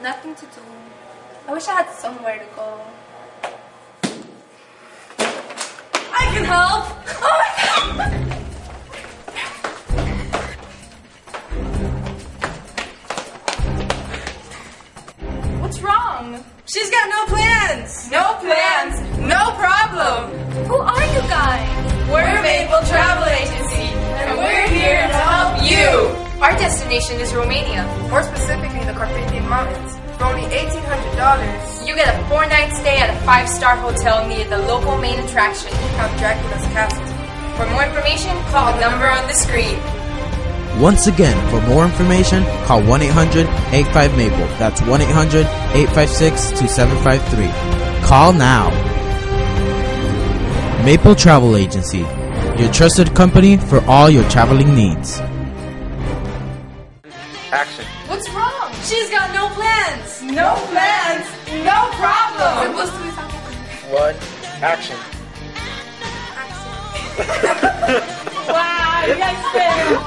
Nothing to do. I wish I had somewhere to go. I can help! Oh my God! What's wrong? She's got no plans! No plans, no problem! Who are you guys? We're Maple Travel Agency, and we're here to help you! Our destination is Romania. More specifically, the Carpathian Mountains. For only $1,800, You get a 4-night stay at a 5-star hotel near the local main attraction. have Dracula's castle. For more information, call the number on the screen. Once again, for more information, call 1-800-85-MAPLE. That's 1-800-856-2753. Call now. Maple Travel Agency, your trusted company for all your traveling needs. Action. What's wrong? She's got no plans! No plans, no problem! One. Action. Wow, you guys failed.